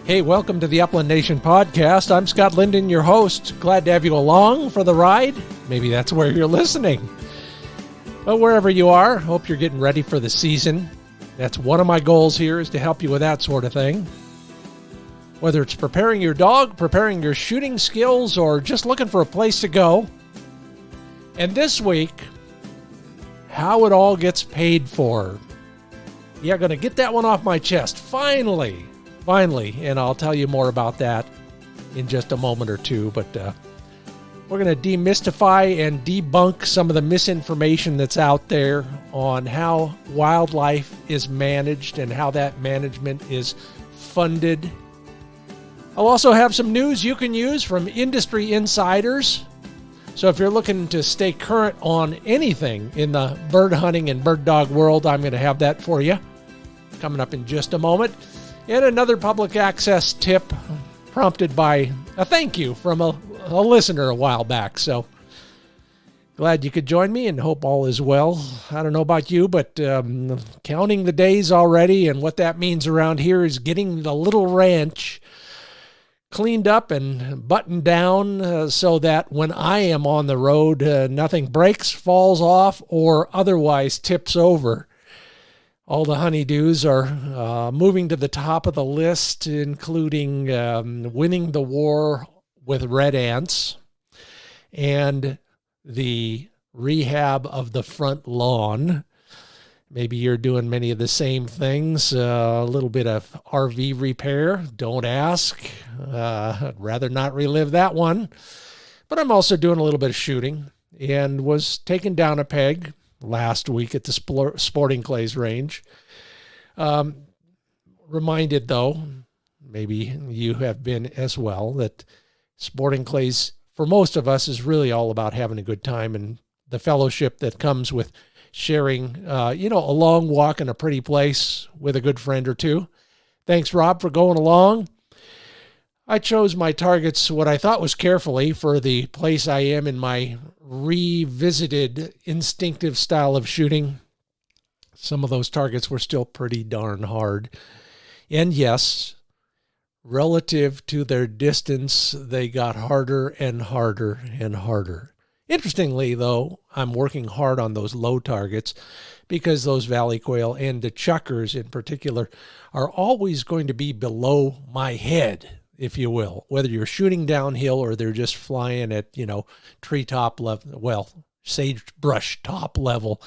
Hey, welcome to the Upland Nation podcast. I'm Scott Linden, your host. Glad to have you along for the ride. Maybe that's where you're listening. But wherever you are, hope you're getting ready for the season. That's one of my goals here, is to help you with that sort of thing. Whether it's preparing your dog, preparing your shooting skills, or just looking for a place to go. And this week, how it all gets paid for. Yeah, going to get that one off my chest. Finally, and I'll tell you more about that in just a moment or two. But we're going to demystify and debunk some of the misinformation that's out there on how wildlife is managed and how that management is funded. I'll also have some news you can use from industry insiders. So if you're looking to stay current on anything in the bird hunting and bird dog world, I'm going to have that for you coming up in just a moment. And another public access tip prompted by a thank you from a listener a while back. So glad you could join me and hope all is well. I don't know about you, but counting the days already, and what that means around here is getting the little ranch cleaned up and buttoned down so that when I am on the road, nothing breaks, falls off, or otherwise tips over. All the honeydews are moving to the top of the list, including winning the war with red ants and the rehab of the front lawn. Maybe you're doing many of the same things, a little bit of RV repair. Don't ask. I'd rather not relive that one. But I'm also doing a little bit of shooting and was taken down a peg last week at the Sporting Clays range. Reminded, though, maybe you have been as well, that Sporting Clays, for most of us, is really all about having a good time and the fellowship that comes with sharing, a long walk in a pretty place with a good friend or two. Thanks, Rob, for going along. I chose my targets, what I thought was carefully, for the place I am in my revisited instinctive style of shooting. Some of those targets were still pretty darn hard. And yes, relative to their distance, they got harder and harder and harder. Interestingly, though, I'm working hard on those low targets because those valley quail and the chuckers in particular are always going to be below my head, if you will, whether you're shooting downhill or they're just flying at, treetop level, sagebrush top level.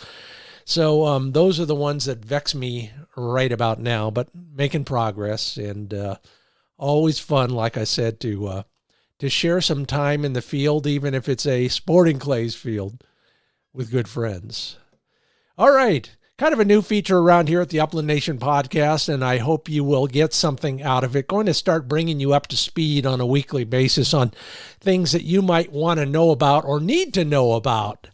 So those are the ones that vex me right about now, but making progress, and always fun, like I said, to share some time in the field, even if it's a Sporting Clays field, with good friends. All right. Kind of a new feature around here at the Upland Nation podcast, and I hope you will get something out of it. Going to start bringing you up to speed on a weekly basis on things that you might want to know about or need to know about.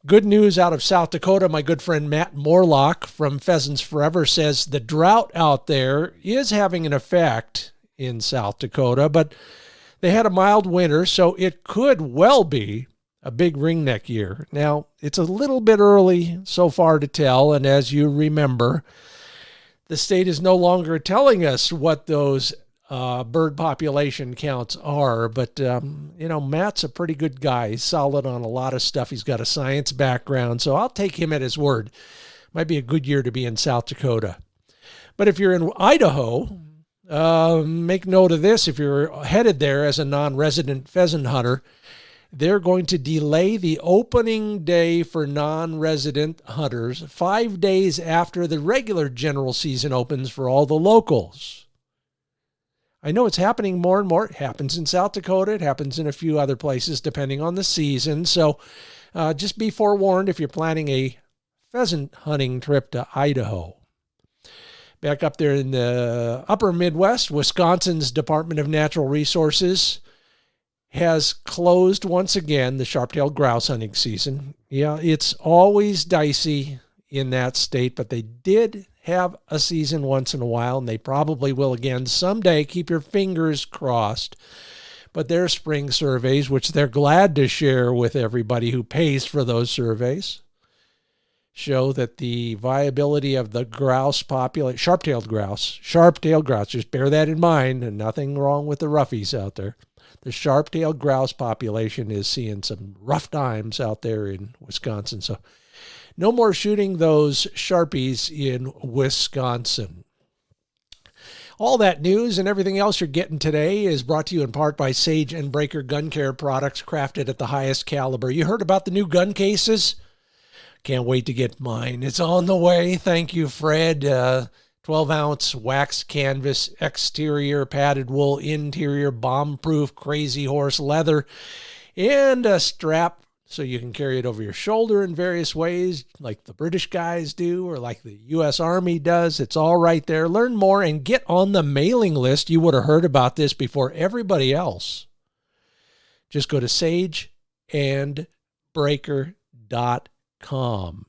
Good news out of South Dakota. My good friend Matt Morlock from Pheasants Forever says the drought out there is having an effect in South Dakota, but they had a mild winter, so it could well be a big ringneck year. Now, it's a little bit early so far to tell, and as you remember, the state is no longer telling us what those bird population counts are, but, Matt's a pretty good guy. He's solid on a lot of stuff. He's got a science background, so I'll take him at his word. Might be a good year to be in South Dakota. But if you're in Idaho, make note of this. If you're headed there as a non-resident pheasant hunter, they're going to delay the opening day for non-resident hunters 5 days after the regular general season opens for all the locals. I know it's happening more and more. It happens in South Dakota. It happens in a few other places depending on the season. So just be forewarned if you're planning a pheasant hunting trip to Idaho. Back up there in the upper Midwest, Wisconsin's Department of Natural Resources has closed once again the sharp-tailed grouse hunting season. Yeah, it's always dicey in that state, but they did have a season once in a while, and they probably will again someday. Keep your fingers crossed. But their spring surveys, which they're glad to share with everybody who pays for those surveys, show that the viability of the grouse population, sharp-tailed grouse, just bear that in mind, and nothing wrong with the roughies out there. The sharp-tailed grouse population is seeing some rough times out there in Wisconsin. So no more shooting those Sharpies in Wisconsin. All that news and everything else you're getting today is brought to you in part by Sage and Breaker Gun Care products crafted at the highest caliber. You heard about the new gun cases? Can't wait to get mine. It's on the way. Thank you, Fred. 12-ounce wax canvas, exterior padded wool, interior bomb-proof crazy horse leather, and a strap so you can carry it over your shoulder in various ways, like the British guys do or like the U.S. Army does. It's all right there. Learn more and get on the mailing list. You would have heard about this before everybody else. Just go to sageandbreaker.com.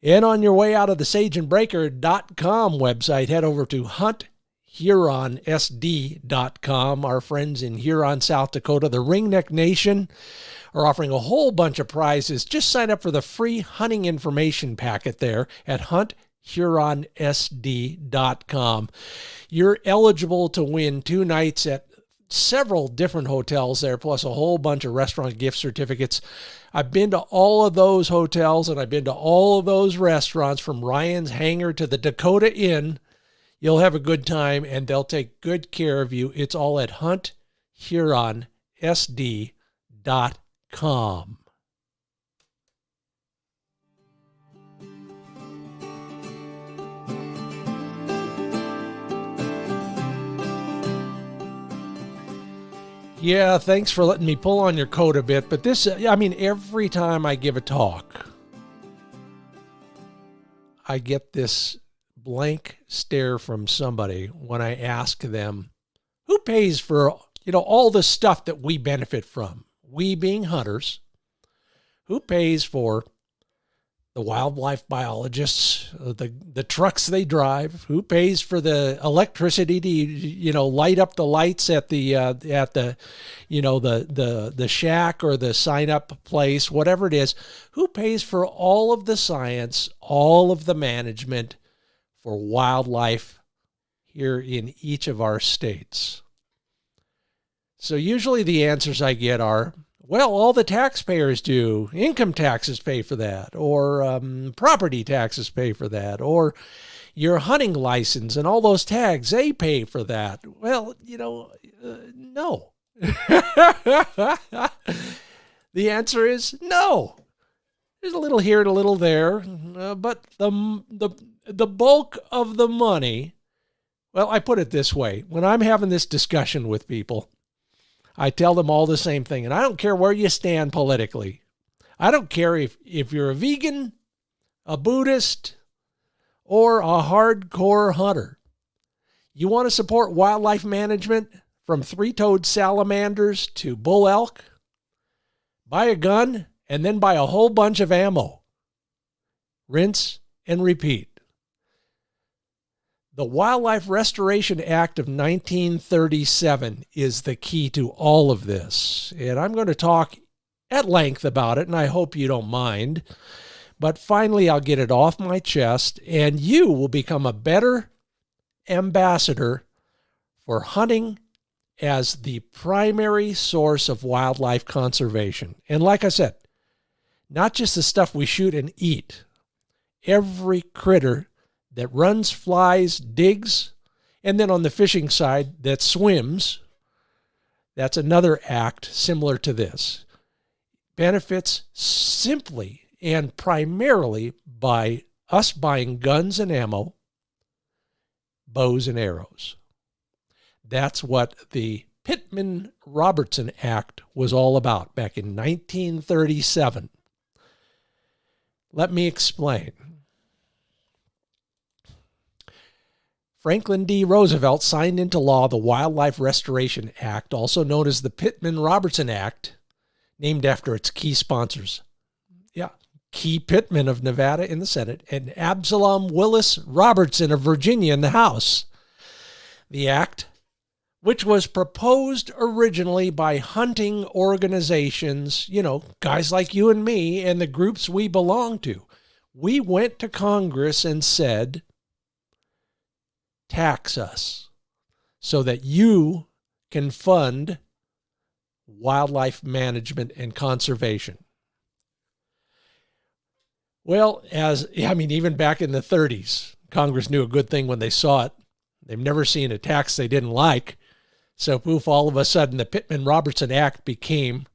And on your way out of the sageandbreaker.com website, head over to hunthuronsd.com. Our friends in Huron, South Dakota, the Ringneck Nation, are offering a whole bunch of prizes. Just sign up for the free hunting information packet there at hunthuronsd.com. You're eligible to win 2 nights at several different hotels there, plus a whole bunch of restaurant gift certificates. I've been to all of those hotels and I've been to all of those restaurants, from Ryan's Hangar to the Dakota Inn. You'll have a good time and they'll take good care of you. It's all at hunthuronsd.com. Yeah, thanks for letting me pull on your coat a bit, but this, every time I give a talk, I get this blank stare from somebody when I ask them, who pays for, all the stuff that we benefit from? We being hunters. Who pays for the wildlife biologists, the trucks they drive? Who pays for the electricity to, light up the lights at the shack or the sign up place, whatever it is? Who pays for all of the science, all of the management for wildlife here in each of our states? So usually the answers I get are, well, all the taxpayers do. Income taxes pay for that, or property taxes pay for that, or your hunting license and all those tags, they pay for that. Well, no. The answer is no. There's a little here and a little there, but the bulk of the money, well, I put it this way. When I'm having this discussion with people, I tell them all the same thing, and I don't care where you stand politically. I don't care if you're a vegan, a Buddhist, or a hardcore hunter. You want to support wildlife management, from three-toed salamanders to bull elk? Buy a gun and then buy a whole bunch of ammo. Rinse and repeat. The Wildlife Restoration Act of 1937 is the key to all of this. And I'm going to talk at length about it, and I hope you don't mind. But finally, I'll get it off my chest, and you will become a better ambassador for hunting as the primary source of wildlife conservation. And like I said, not just the stuff we shoot and eat. Every critter that runs, flies, digs, and then on the fishing side that swims, that's another act similar to this. Benefits simply and primarily by us buying guns and ammo, bows and arrows. That's what the PittmanRobertson Act was all about back in 1937. Let me explain. Franklin D. Roosevelt signed into law the Wildlife Restoration Act, also known as the PittmanRobertson Act, named after its key sponsors. Key Pittman of Nevada in the Senate and Absalom Willis Robertson of Virginia in the House. The act, which was proposed originally by hunting organizations, guys like you and me and the groups we belong to, We went to Congress and said, tax us so that you can fund wildlife management and conservation. Well, even back in the 30s, Congress knew a good thing when they saw it. They've never seen a tax they didn't like. So poof, all of a sudden, the PittmanRobertson Act became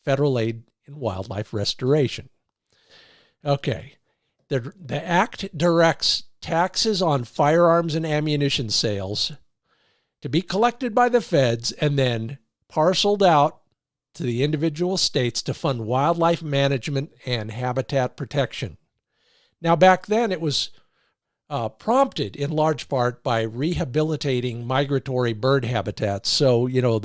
federal aid in wildlife restoration. Okay, the act directs taxes on firearms and ammunition sales to be collected by the feds and then parceled out to the individual states to fund wildlife management and habitat protection. Now, back then, it was prompted in large part by rehabilitating migratory bird habitats. So, you know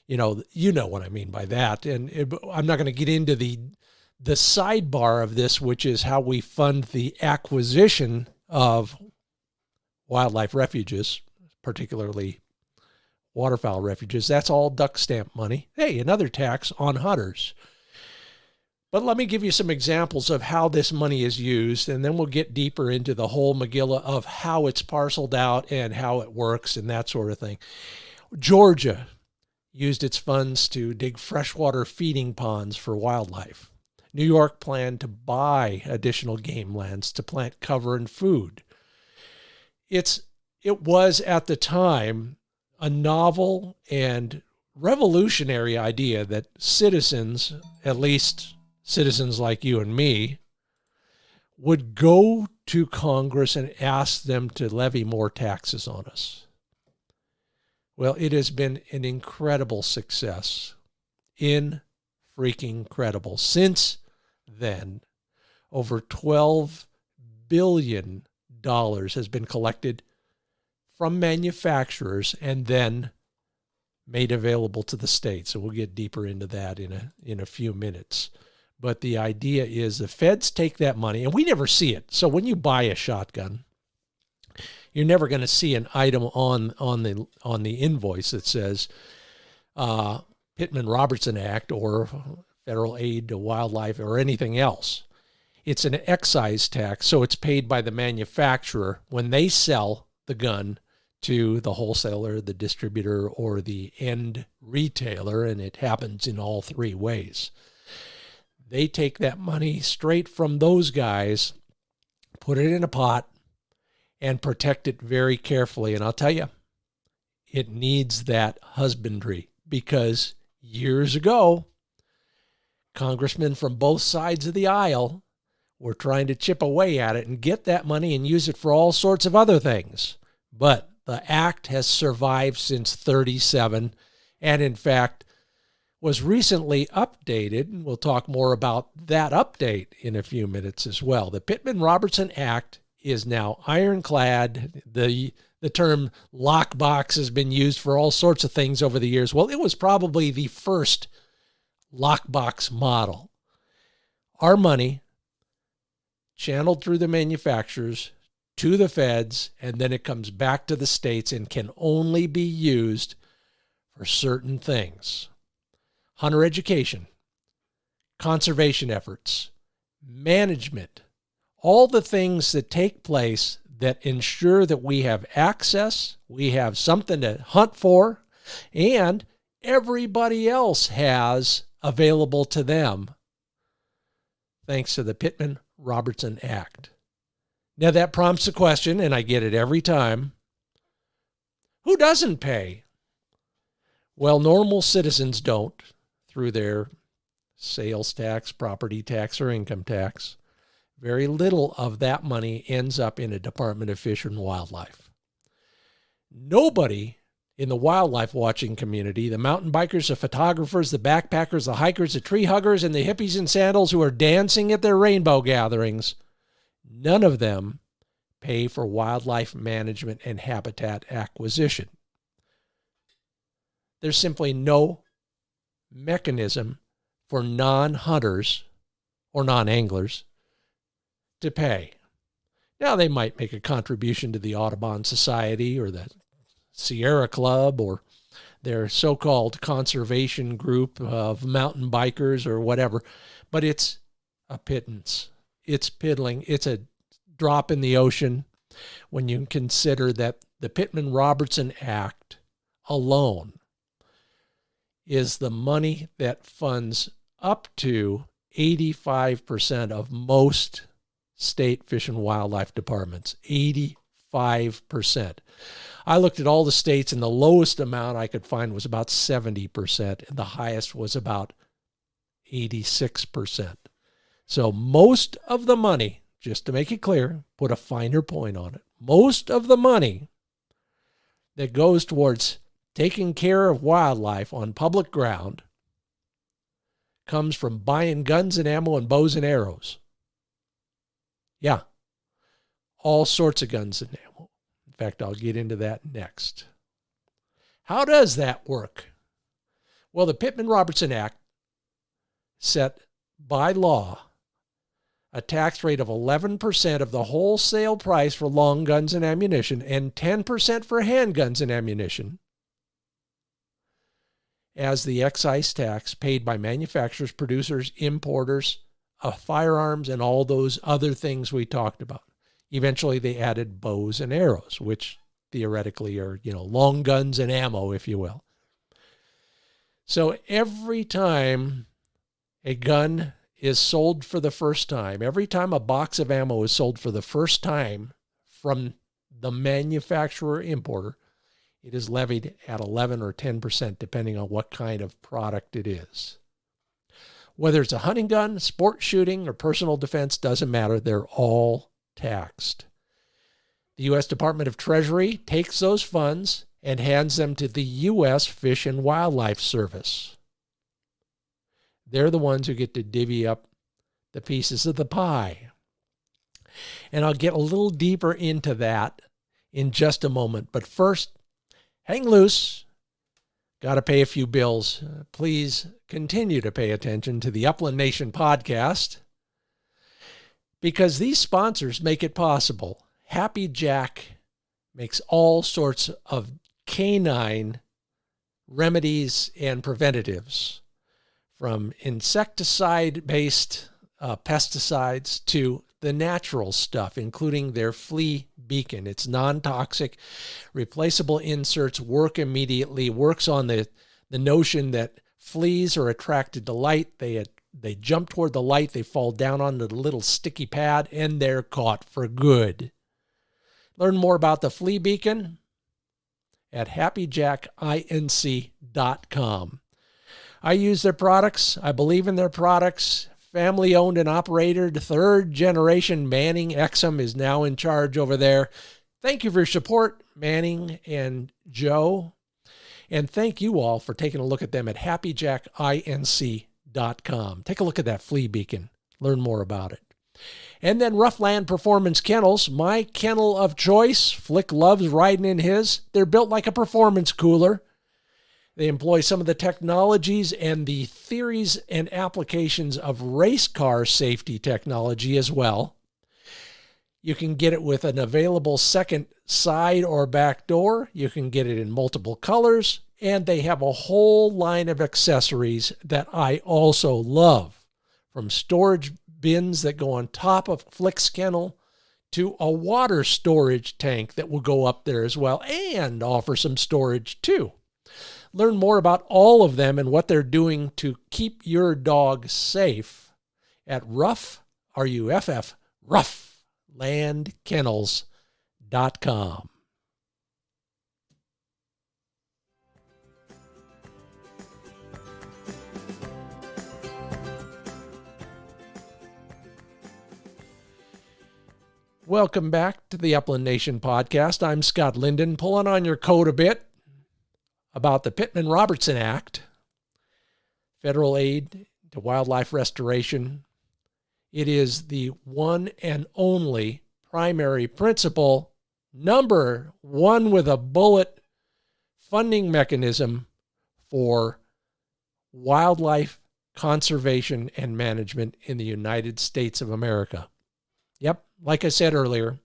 what I mean by that. And I'm not going to get into the sidebar of this, which is how we fund the acquisition of wildlife refuges, particularly waterfowl refuges. That's all duck stamp money. Hey, another tax on hunters. But let me give you some examples of how this money is used, and then we'll get deeper into the whole Megillah of how it's parceled out and how it works and that sort of thing. Georgia used its funds to dig freshwater feeding ponds for wildlife. New York planned to buy additional game lands to plant cover and food. It was at the time a novel and revolutionary idea that citizens, at least citizens like you and me, would go to Congress and ask them to levy more taxes on us. Well, it has been an incredible success. Freaking credible. Since then, over $12 billion has been collected from manufacturers and then made available to the states. So we'll get deeper into that in a few minutes. But the idea is the feds take that money, and we never see it. So when you buy a shotgun, you're never going to see an item on the invoice that says PittmanRobertson Act or federal aid to wildlife or anything else. It's an excise tax, so it's paid by the manufacturer when they sell the gun to the wholesaler, the distributor, or the end retailer, and it happens in all three ways. They take that money straight from those guys, put it in a pot, and protect it very carefully. And I'll tell you, it needs that husbandry because years ago, congressmen from both sides of the aisle were trying to chip away at it and get that money and use it for all sorts of other things. But the act has survived since 1937, and in fact, was recently updated, and we'll talk more about that update in a few minutes as well. The PittmanRobertson Act is now ironclad. The term lockbox has been used for all sorts of things over the years. Well, it was probably the first lockbox model. Our money channeled through the manufacturers to the feds, and then it comes back to the states and can only be used for certain things. Hunter education, conservation efforts, management, all the things that take place that ensure that we have access, we have something to hunt for, and everybody else has available to them thanks to the PittmanRobertson Act. Now that prompts a question, and I get it every time. Who doesn't pay? Well, normal citizens don't through their sales tax, property tax, or income tax. Very little of that money ends up in a Department of Fish and Wildlife. Nobody in the wildlife watching community, the mountain bikers, the photographers, the backpackers, the hikers, the tree huggers, and the hippies in sandals who are dancing at their rainbow gatherings, none of them pay for wildlife management and habitat acquisition. There's simply no mechanism for non-hunters or non-anglers to pay. Now, they might make a contribution to the Audubon Society or the Sierra Club or their so-called conservation group of mountain bikers or whatever, but it's a pittance. it's piddling. It's a drop in the ocean when you consider that the PittmanRobertson Act alone is the money that funds up to 85% of most state fish and wildlife departments. 85%. I looked at all the states, and the lowest amount I could find was about 70%, and the highest was about 86%. So most of the money, just to make it clear, put a finer point on it, most of the money that goes towards taking care of wildlife on public ground comes from buying guns and ammo and bows and arrows. Yeah, all sorts of guns and ammo. In fact, I'll get into that next. How does that work? Well, the PittmanRobertson Act set by law a tax rate of 11% of the wholesale price for long guns and ammunition and 10% for handguns and ammunition as the excise tax paid by manufacturers, producers, importers of firearms, and all those other things we talked about. Eventually, they added bows and arrows, which theoretically are, long guns and ammo, if you will. So every time a gun is sold for the first time, every time a box of ammo is sold for the first time from the manufacturer importer, it is levied at 11 or 10%, depending on what kind of product it is. Whether it's a hunting gun, sport shooting, or personal defense, doesn't matter. They're all taxed. The U.S. Department of Treasury takes those funds and hands them to the U.S. Fish and Wildlife Service. They're the ones who get to divvy up the pieces of the pie. And I'll get a little deeper into that in just a moment. But first, hang loose. Got to pay a few bills. Please continue to pay attention to the Upland Nation podcast, because these sponsors make it possible. Happy Jack makes all sorts of canine remedies and preventatives, from insecticide-based pesticides to the natural stuff, including their flea beacon. It's non-toxic, replaceable inserts, work immediately, works on the notion that fleas are attracted to light. They jump toward the light, they fall down onto the little sticky pad, and they're caught for good. Learn more about the flea beacon at happyjackinc.com. I use their products. I believe in their products. Family owned and operated. Third generation Manning Exum is now in charge over there. Thank you for your support, Manning and Joe. And thank you all for taking a look at them at happyjackinc.com. Take a look at that flea beacon. Learn more about it. And then RuffLand Performance Kennels, my kennel of choice. Flick loves riding in his. They're built like a performance cooler. They employ some of the technologies and the theories and applications of race car safety technology as well. You can get it with an available second side or back door. You can get it in multiple colors, and they have a whole line of accessories that I also love, from storage bins that go on top of Flick's kennel to a water storage tank that will go up there as well and offer some storage too. Learn more about all of them and what they're doing to keep your dog safe at RuffLandKennels.com. Welcome back to the Upland Nation podcast. I'm Scott Linden, pulling on your coat a bit about the PittmanRobertson Act, federal aid to wildlife restoration. It is the one and only primary principle, number one with a bullet funding mechanism for wildlife conservation and management in the United States of America. Yep, like I said earlier,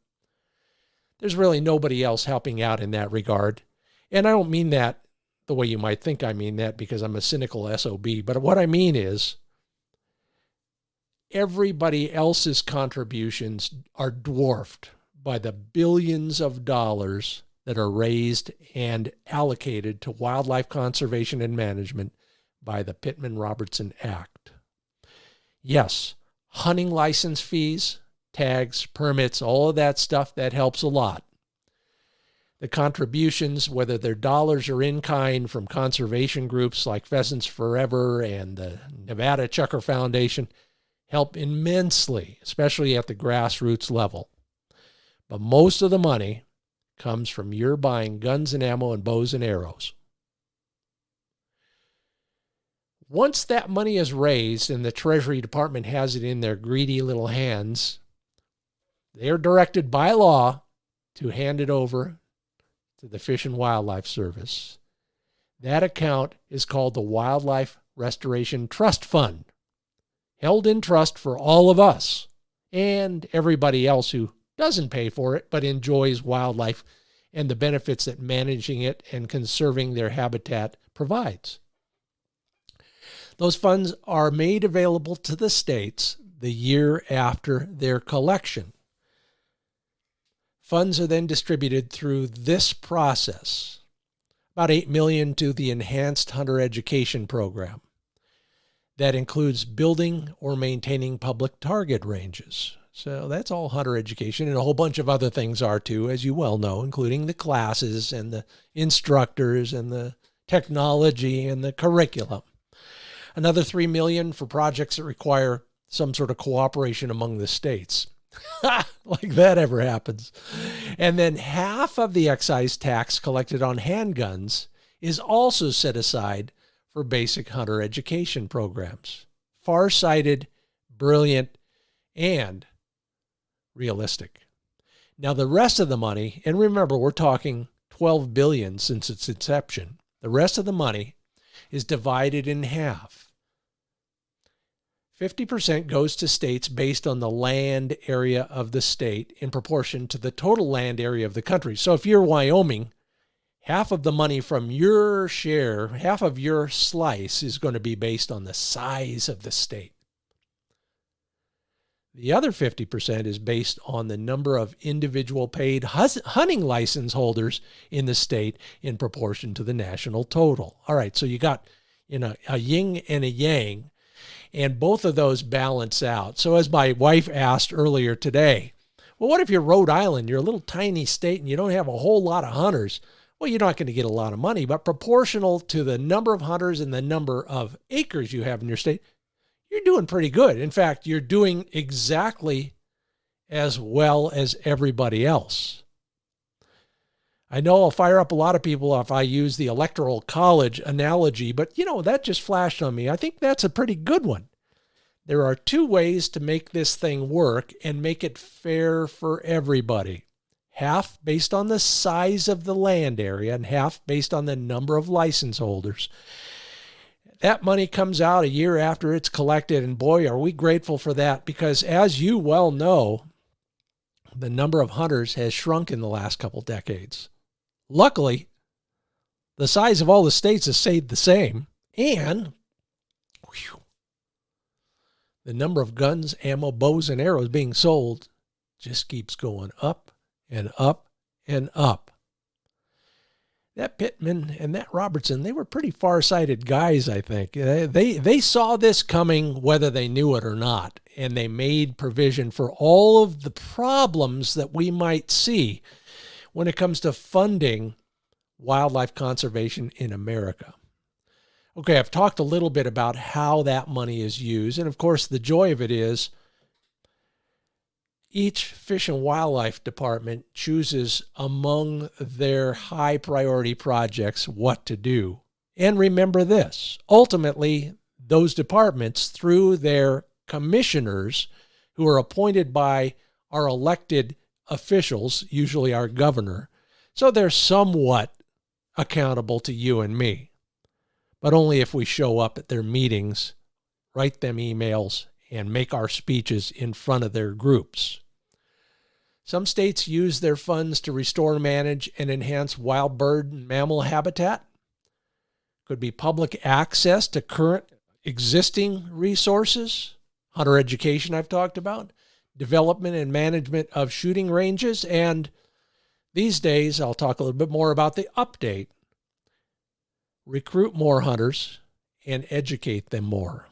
there's really nobody else helping out in that regard. And I don't mean that the way you might think I mean that, because I'm a cynical SOB. But what I mean is, everybody else's contributions are dwarfed by the billions of dollars that are raised and allocated to wildlife conservation and management by the PittmanRobertson Act. Yes, hunting license fees, tags, permits, all of that stuff, that helps a lot. The contributions, whether they're dollars or in kind from conservation groups like Pheasants Forever and the Nevada Chukar Foundation, help immensely, especially at the grassroots level. But most of the money comes from your buying guns and ammo and bows and arrows. Once that money is raised and the Treasury Department has it in their greedy little hands, they are directed by law to hand it over to the Fish and Wildlife Service. That account is called the Wildlife Restoration Trust Fund, held in trust for all of us and everybody else who doesn't pay for it but enjoys wildlife and the benefits that managing it and conserving their habitat provides. Those funds are made available to the states the year after their collection. Funds are then distributed through this process. About $8 million to the Enhanced Hunter Education Program. That includes building or maintaining public target ranges. So that's all hunter education, and a whole bunch of other things are too, as you well know, including the classes and the instructors and the technology and the curriculum. Another $3 million for projects that require some sort of cooperation among the states. Like that ever happens. And then half of the excise tax collected on handguns is also set aside for basic hunter education programs. Far-sighted, brilliant, and realistic. Now the rest of the money, and remember we're talking $12 billion since its inception, the rest of the money is divided in half. 50% goes to states based on the land area of the state in proportion to the total land area of the country. So if you're Wyoming, half of the money from your share, half of your slice is going to be based on the size of the state. The other 50% is based on the number of individual paid hunting license holders in the state in proportion to the national total. All right, so you got a yin and a yang, and both of those balance out. So as my wife asked earlier today, well, what if you're Rhode Island? You're a little tiny state and you don't have a whole lot of hunters. Well, you're not going to get a lot of money, but proportional to the number of hunters and the number of acres you have in your state, you're doing pretty good. In fact, you're doing exactly as well as everybody else. I know I'll fire up a lot of people if I use the electoral college analogy, but that just flashed on me. I think that's a pretty good one. There are two ways to make this thing work and make it fair for everybody. Half based on the size of the land area and half based on the number of license holders. That money comes out a year after it's collected, and boy, are we grateful for that, because as you well know, the number of hunters has shrunk in the last couple decades. Luckily, the size of all the states has stayed the same, and the number of guns, ammo, bows, and arrows being sold just keeps going up and up and up. That Pittman and that Robertson, they were pretty far-sighted guys, I think. They saw this coming whether they knew it or not, and they made provision for all of the problems that we might see when it comes to funding wildlife conservation in America. Okay, I've talked a little bit about how that money is used, and of course the joy of it is each Fish and Wildlife Department chooses among their high priority projects what to do. And remember this, ultimately those departments, through their commissioners who are appointed by our elected officials, usually our governor, so they're somewhat accountable to you and me, but only if we show up at their meetings, write them emails, and make our speeches in front of their groups. Some states use their funds to restore, manage, and enhance wild bird and mammal habitat. Could be public access to current existing resources, hunter education I've talked about, development and management of shooting ranges, and these days I'll talk a little bit more about the update. Recruit more hunters and educate them more.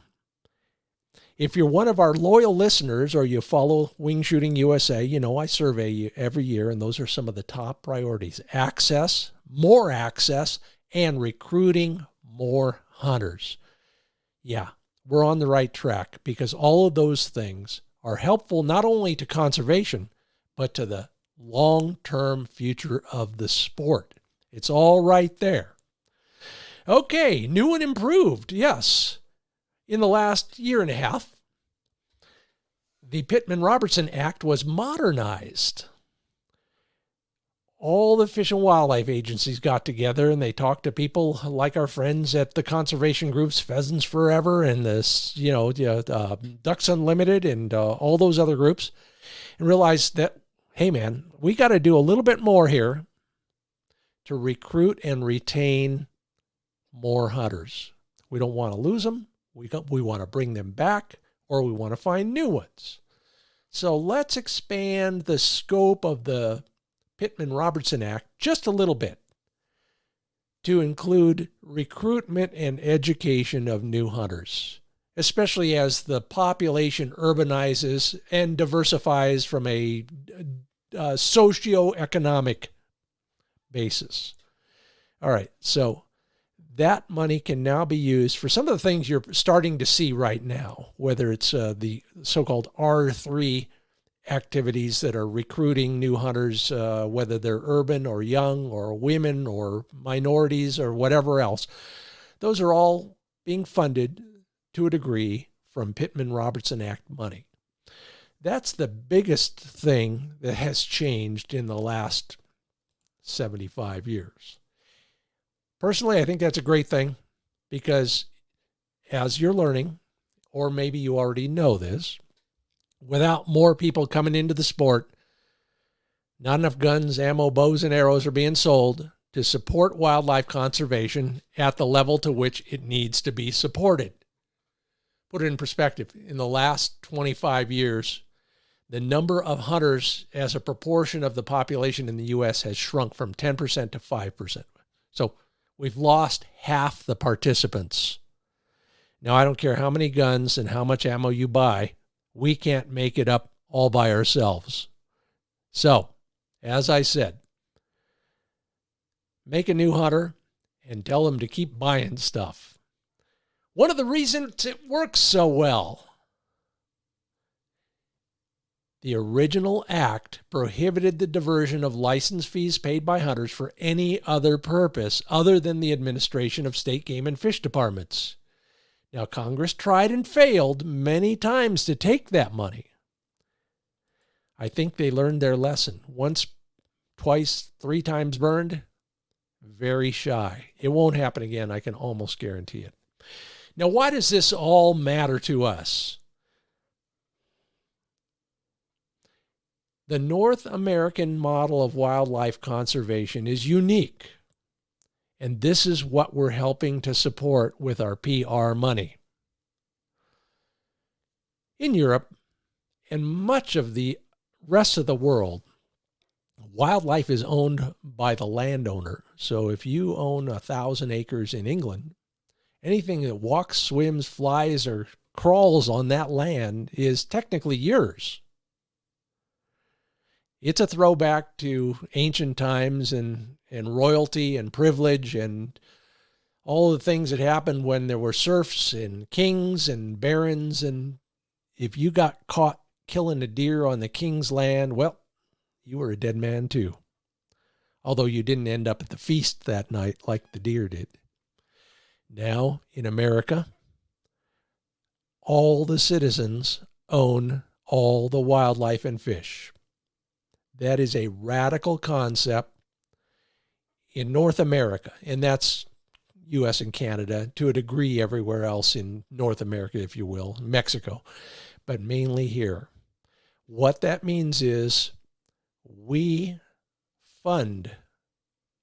If you're one of our loyal listeners or you follow Wing Shooting USA, you know I survey you every year, and those are some of the top priorities. Access, and recruiting more hunters. Yeah, we're on the right track because all of those things are helpful not only to conservation, but to the long-term future of the sport. It's all right there. Okay, new and improved, yes. In the last year and a half, the PittmanRobertson Act was modernized. All the Fish and Wildlife agencies got together and they talked to people like our friends at the conservation groups, Pheasants Forever and this, Ducks Unlimited and all those other groups, and realized that, hey man, we got to do a little bit more here to recruit and retain more hunters. We don't want to lose them. We want to bring them back, or we want to find new ones. So let's expand the scope of the PittmanRobertson Act just a little bit to include recruitment and education of new hunters, especially as the population urbanizes and diversifies from a socioeconomic basis. All right, so that money can now be used for some of the things you're starting to see right now, whether it's the so-called R3 activities that are recruiting new hunters, whether they're urban or young or women or minorities or whatever else. Those are all being funded to a degree from PittmanRobertson Act money. That's the biggest thing that has changed in the last 75 years. Personally, I think that's a great thing because as you're learning, or maybe you already know this, without more people coming into the sport, not enough guns, ammo, bows, and arrows are being sold to support wildlife conservation at the level to which it needs to be supported. Put it in perspective, in the last 25 years, the number of hunters as a proportion of the population in the U.S. has shrunk from 10% to 5%. So we've lost half the participants. Now, I don't care how many guns and how much ammo you buy, we can't make it up all by ourselves. So, as I said, make a new hunter and tell them to keep buying stuff. One of the reasons it works so well, the original act prohibited the diversion of license fees paid by hunters for any other purpose other than the administration of state game and fish departments. Now, Congress tried and failed many times to take that money. I think they learned their lesson. Once, twice, 3 times burned, very shy. It won't happen again, I can almost guarantee it. Now, why does this all matter to us? The North American model of wildlife conservation is unique. And this is what we're helping to support with our PR money. In Europe and much of the rest of the world, wildlife is owned by the landowner. So if you own 1,000 acres in England, anything that walks, swims, flies, or crawls on that land is technically yours. It's a throwback to ancient times and royalty and privilege and all the things that happened when there were serfs and kings and barons. And if you got caught killing a deer on the king's land, well, you were a dead man too. Although you didn't end up at the feast that night like the deer did. Now, in America, all the citizens own all the wildlife and fish. That is a radical concept in North America, and that's U.S. and Canada, to a degree everywhere else in North America, if you will, Mexico, but mainly here. What that means is we fund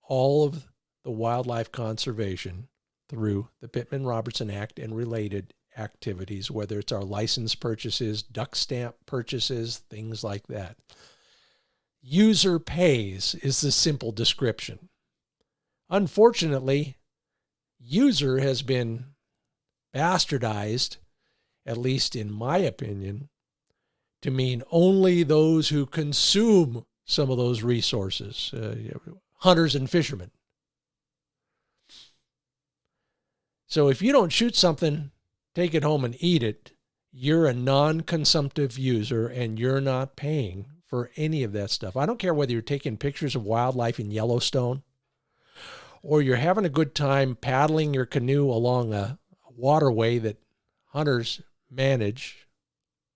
all of the wildlife conservation through the PittmanRobertson Act and related activities, whether it's our license purchases, duck stamp purchases, things like that. User pays is the simple description. Unfortunately, user has been bastardized, at least in my opinion, to mean only those who consume some of those resources, hunters and fishermen. So if you don't shoot something, take it home and eat it, you're a non-consumptive user and you're not paying for any of that stuff. I don't care whether you're taking pictures of wildlife in Yellowstone or you're having a good time paddling your canoe along a waterway that hunters manage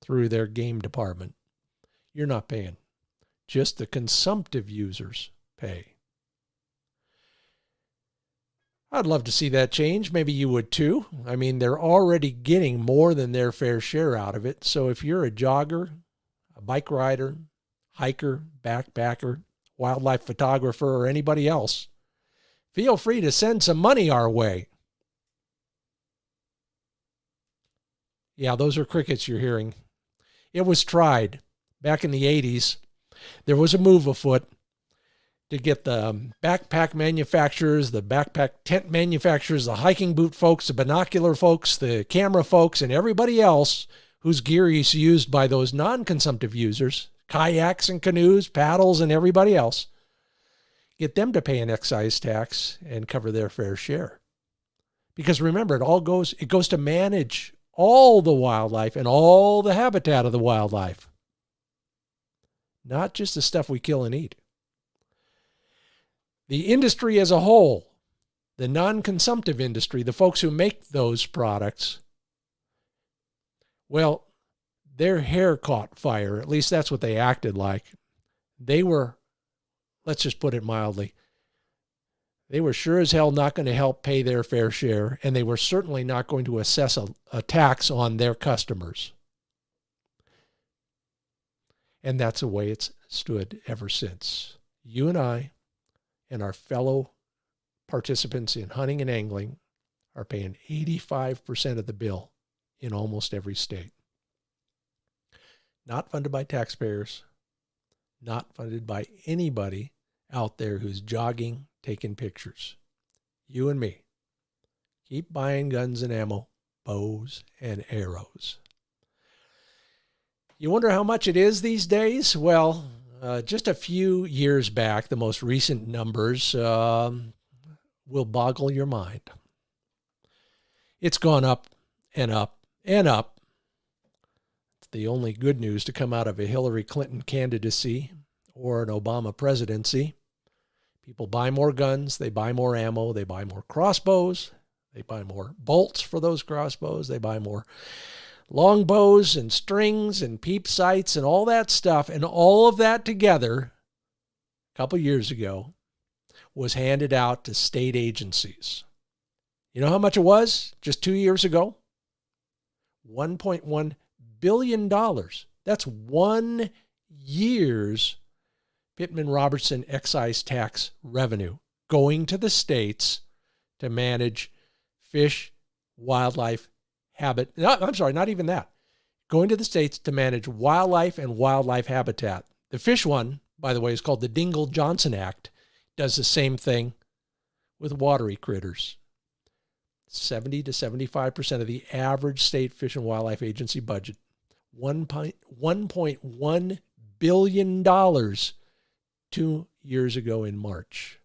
through their game department. You're not paying. Just the consumptive users pay. I'd love to see that change. Maybe you would too. I mean, they're already getting more than their fair share out of it. So if you're a jogger, a bike rider, hiker, backpacker, wildlife photographer, or anybody else, feel free to send some money our way. Yeah, those are crickets you're hearing. It was tried back in the 80s. There was a move afoot to get the backpack manufacturers, the backpack tent manufacturers, the hiking boot folks, the binocular folks, the camera folks, and everybody else whose gear is used by those non-consumptive users, kayaks and canoes, paddles, and everybody else, get them to pay an excise tax and cover their fair share. Because remember, it goes to manage all the wildlife and all the habitat of the wildlife, not just the stuff we kill and eat. The industry as a whole, the non-consumptive industry, the folks who make those products, well, their hair caught fire. At least that's what they acted like. They were, let's just put it mildly, they were sure as hell not going to help pay their fair share, and they were certainly not going to assess a tax on their customers. And that's the way it's stood ever since. You and I and our fellow participants in hunting and angling are paying 85% of the bill in almost every state. Not funded by taxpayers, not funded by anybody out there who's jogging, taking pictures. You and me. Keep buying guns and ammo, bows and arrows. You wonder how much it is these days? Well, just a few years back, the most recent numbers will boggle your mind. It's gone up and up and up. It's the only good news to come out of a Hillary Clinton candidacy or an Obama presidency. People buy more guns, they buy more ammo, they buy more crossbows, they buy more bolts for those crossbows, they buy more longbows and strings and peep sights and all that stuff. And all of that together, a couple years ago, was handed out to state agencies. You know how much it was just 2 years ago? $1.1 billion. That's 1 year's PittmanRobertson excise tax revenue going to the states to manage fish, wildlife, not even that. Going to the states to manage wildlife and wildlife habitat. The fish one, by the way, is called the Dingell-Johnson Act. Does the same thing with watery critters. 70 to 75% of the average state Fish and Wildlife Agency budget. $1.1 billion 2 years ago in March.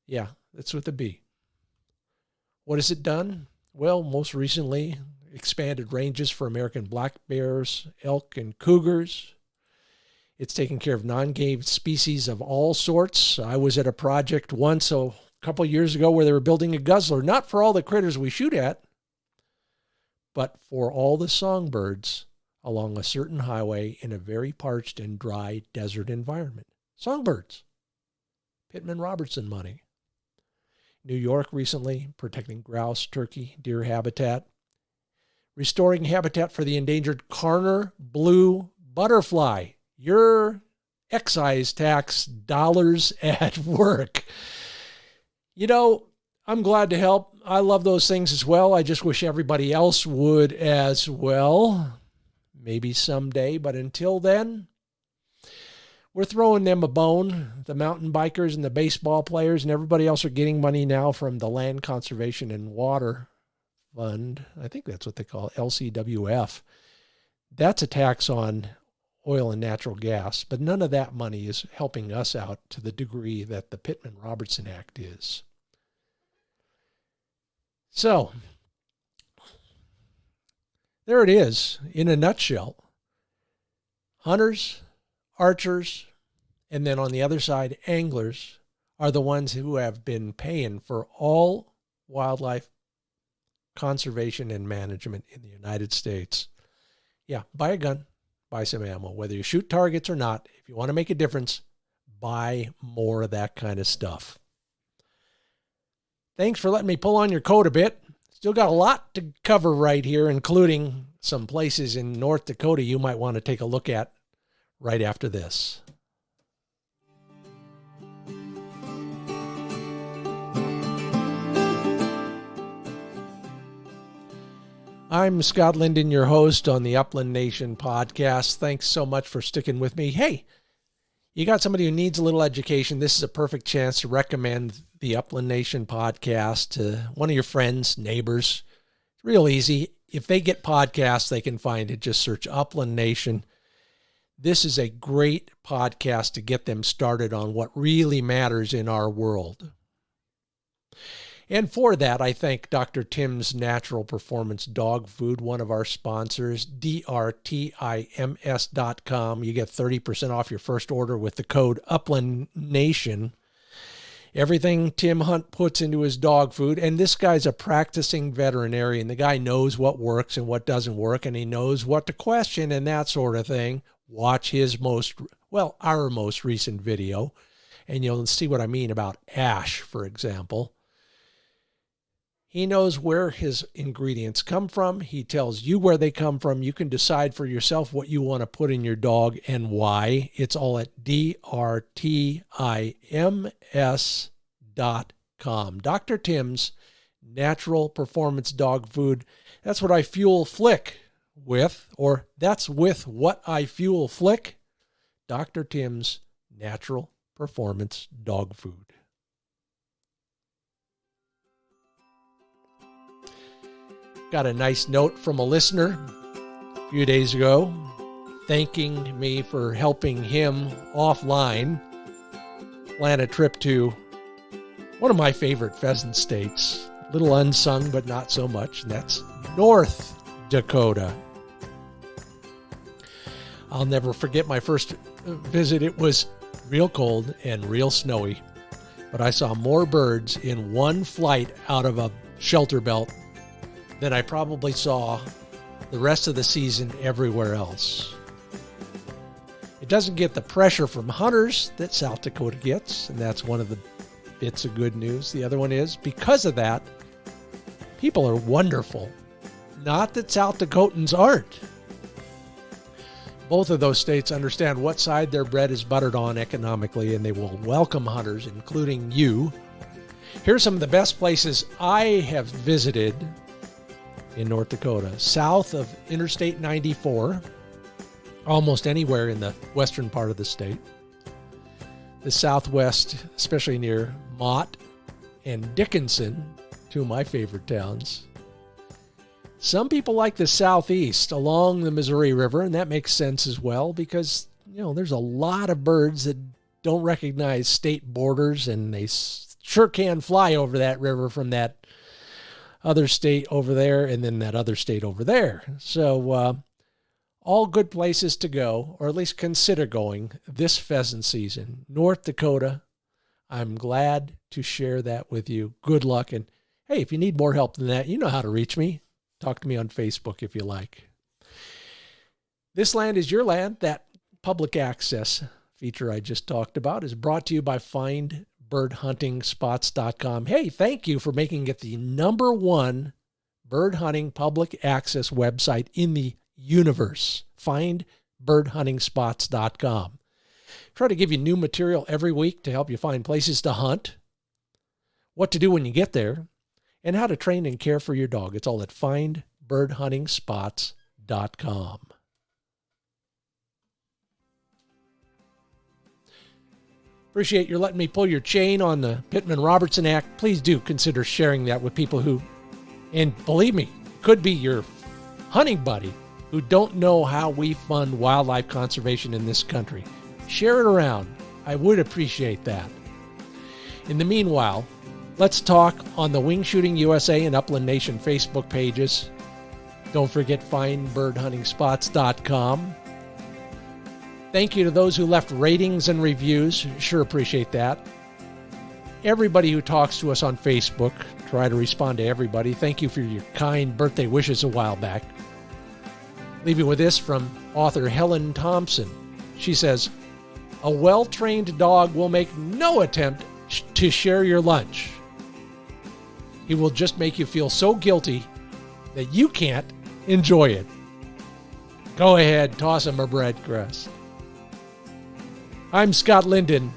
Yeah, that's with a B. What has it done? Well, most recently, expanded ranges for American black bears, elk, and cougars. It's taken care of non-game species of all sorts. I was at a project once, a couple years ago, where they were building a guzzler, not for all the critters we shoot at, but for all the songbirds along a certain highway in a very parched and dry desert environment. Songbirds. PittmanRobertson money. New York recently, protecting grouse, turkey, deer habitat. Restoring habitat for the endangered Karner blue butterfly. Your excise tax dollars at work. You know, I'm glad to help. I love those things as well. I just wish everybody else would as well. Maybe someday, but until then, we're throwing them a bone. The mountain bikers and the baseball players and everybody else are getting money now from the Land Conservation and Water Fund. I think that's what they call it, LCWF. That's a tax on oil and natural gas, but none of that money is helping us out to the degree that the PittmanRobertson Act is. So, there it is in a nutshell. Hunters, archers, and then on the other side, anglers are the ones who have been paying for all wildlife conservation and management in the United States. Yeah, buy a gun, buy some ammo. Whether you shoot targets or not, if you want to make a difference, buy more of that kind of stuff. Thanks for letting me pull on your coat a bit. Still got a lot to cover right here, including some places in North Dakota you might want to take a look at right after this. I'm Scott Linden, your host on the Upland Nation podcast. Thanks so much for sticking with me. Hey, you got somebody who needs a little education. This is a perfect chance to recommend the Upland Nation podcast to one of your friends, neighbors. It's real easy. If they get podcasts, they can find it. Just search Upland Nation. This is a great podcast to get them started on what really matters in our world. And for that, I thank Dr. Tim's Natural Performance Dog Food, one of our sponsors, drtims.com. You get 30% off your first order with the code UplandNation. Everything Tim Hunt puts into his dog food, and this guy's a practicing veterinarian. The guy knows what works and what doesn't work, and he knows what to question and that sort of thing. Watch his our most recent video, and you'll see what I mean about ash, for example. He knows where his ingredients come from. He tells you where they come from. You can decide for yourself what you want to put in your dog and why. It's all at drtims.com. Dr. Tim's Natural Performance Dog Food. That's what I fuel Flick with, or that's with what I fuel Flick. Dr. Tim's Natural Performance Dog Food. Got a nice note from a listener a few days ago thanking me for helping him offline plan a trip to one of my favorite pheasant states, a little unsung but not so much, and that's North Dakota. I'll never forget my first visit. It was real cold and real snowy, but I saw more birds in one flight out of a shelter belt than I probably saw the rest of the season everywhere else. It doesn't get the pressure from hunters that South Dakota gets, and that's one of the bits of good news. The other one is, because of that, people are wonderful. Not that South Dakotans aren't. Both of those states understand what side their bread is buttered on economically, and they will welcome hunters, including you. Here's some of the best places I have visited in North Dakota. South of Interstate 94, almost anywhere in the western part of the state. The southwest, especially near Mott and Dickinson, two of my favorite towns. Some people like the southeast along the Missouri River, and that makes sense as well because, there's a lot of birds that don't recognize state borders, and they sure can fly over that river from that other state over there and then that other state over there. So all good places to go, or at least consider going this pheasant season. North Dakota, I'm glad to share that with you. Good luck. And hey, if you need more help than that, you know how to reach me. Talk to me on Facebook if you like. This Land is Your Land. That public access feature I just talked about is brought to you by FindBirdHuntingSpots.com. Hey, thank you for making it the #1 bird hunting public access website in the universe. FindBirdHuntingSpots.com. Try to give you new material every week to help you find places to hunt, what to do when you get there, and how to train and care for your dog. It's all at findbirdhuntingspots.com. Appreciate your letting me pull your chain on the PittmanRobertson Act. Please do consider sharing that with people who, and believe me, could be your hunting buddy who don't know how we fund wildlife conservation in this country. Share it around. I would appreciate that. In the meanwhile, let's talk on the Wing Shooting USA and Upland Nation Facebook pages. Don't forget findbirdhuntingspots.com. Thank you to those who left ratings and reviews. Sure appreciate that. Everybody who talks to us on Facebook, try to respond to everybody. Thank you for your kind birthday wishes a while back. Leaving with this from author Helen Thompson. She says, "A well-trained dog will make no attempt to share your lunch. He will just make you feel so guilty that you can't enjoy it. Go ahead, toss him a bread crust." I'm Scott Linden.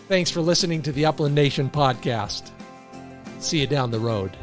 Thanks for listening to the Upland Nation podcast. See you down the road.